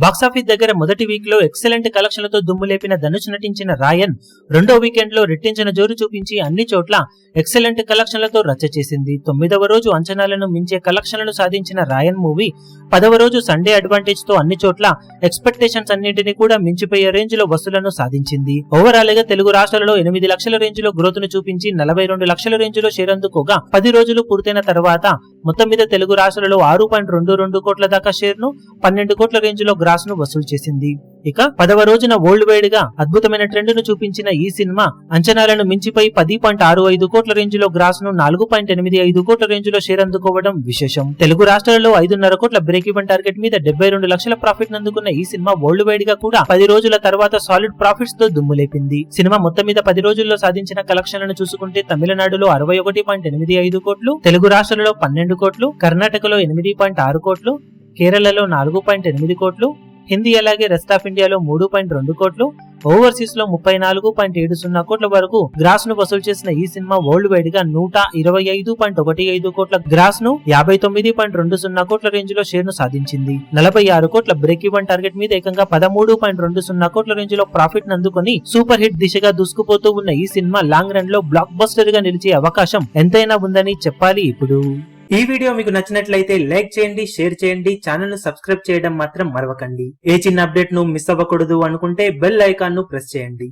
Box office దగ్గర మొదటి week లో ఎక్సలెంట్ కలెక్షన్లతో దుమ్ము లేపిన ధనుష్ నటించిన రాయన్ రెండో వీకెండ్ లో రెట్టించిన జోరు చూపించి అన్ని చోట్ల ఎక్సలెంట్ కలెక్షన్లతో రచ్చ చేసింది. 9వ రోజు అంచనాలను మించే కలెక్షన్లను సాధించిన రాయన్ మూవీ 10వ రోజు సండే అడ్వాంటేజ్ తో అన్ని చోట్ల ఎక్స్పెక్టేషన్స్ అన్నింటినీ కూడా మించిపోయే రేంజ్ లో వసూలను సాధించింది. ఓవరాల్ గా తెలుగు రాష్ట్రాలలో 8 లక్షల రేంజ్ లో గ్రోత్ ను చూపించి 42 లక్షల రేంజ్ లో షేర్ అందుకోగా 10 రోజులు పూర్తయిన తర్వాత మొత్తం మీద తెలుగు రాష్ట్రాలలో 6.22 కోట్ల దాకా షేర్ ను 12 కోట్ల రేంజ్ లో గ్రాస్ ను వసూలు చేసింది. ఇక 10వ రోజున వరల్డ్ వైడ్ గా అద్భుతమైన ట్రెండ్ ను చూపించిన ఈ సినిమా అంచనాలను మించిపోయి 10.65 కోట్ల రేంజ్ లో గ్రాస్ ను 4.85 కోట్ల రేంజ్ లో షేర్ అందుకోవడం విశేషం. తెలుగు రాష్ట్రాలలో 5.5 కోట్ల బ్రేక్ ఈవెన్ టార్గెట్ మీద 72 లక్షల ప్రాఫిట్ అందుకున్న ఈ సినిమా వరల్డ్ వైడ్ గా కూడా 10 రోజుల తర్వాత సాలిడ్ ప్రాఫిట్స్ తో దుమ్ము లేపింది. సినిమా మొత్తం మీద 10 రోజుల్లో సాధించిన కలెక్షన్లను చూసుకుంటే తమిళనాడులో 61.85 కోట్లు, తెలుగు రాష్ట్రాలలో 12 కోట్లు, కర్ణాటకలో 8.6 కోట్లు, కేరళలో 4.8 కోట్లు, హిందీ అలాగే రెస్ట్ ఆఫ్ ఇండియాలో 3.2 కోట్లు, ఓవర్సీస్ లో 34.70 కోట్ల వరకు గ్రాస్ ను వసూలు చేసిన ఈ సినిమా వరల్డ్ వైడ్ గా 125.15 కోట్ల గ్రాస్ ను 59.20 కోట్ల రేంజ్ లో షేర్ ను సాధించింది. 46 కోట్ల బ్రేక్ ఈవెన్ టార్గెట్ మీద ఏకంగా 13.20 కోట్ల రేంజ్ లో ప్రాఫిట్ నందుకొని సూపర్ హిట్ దిశగా దూసుకుపోతూ ఉన్న ఈ సినిమా లాంగ్ రన్ లో బ్లాక్ బస్టర్ గా నిలిచే అవకాశం ఎంతైనా ఉందని చెప్పాలి. ఇప్పుడు ఈ వీడియో మీకు నచ్చినట్లయితే లైక్ చేయండి, షేర్ చేయండి, ఛానల్ ను సబ్స్క్రైబ్ చేయడం మాత్రం మరవకండి. ఏ చిన్న అప్డేట్ ను మిస్ అవ్వకూడదు అనుకుంటే బెల్ ఐకాన్ ను ప్రెస్ చేయండి.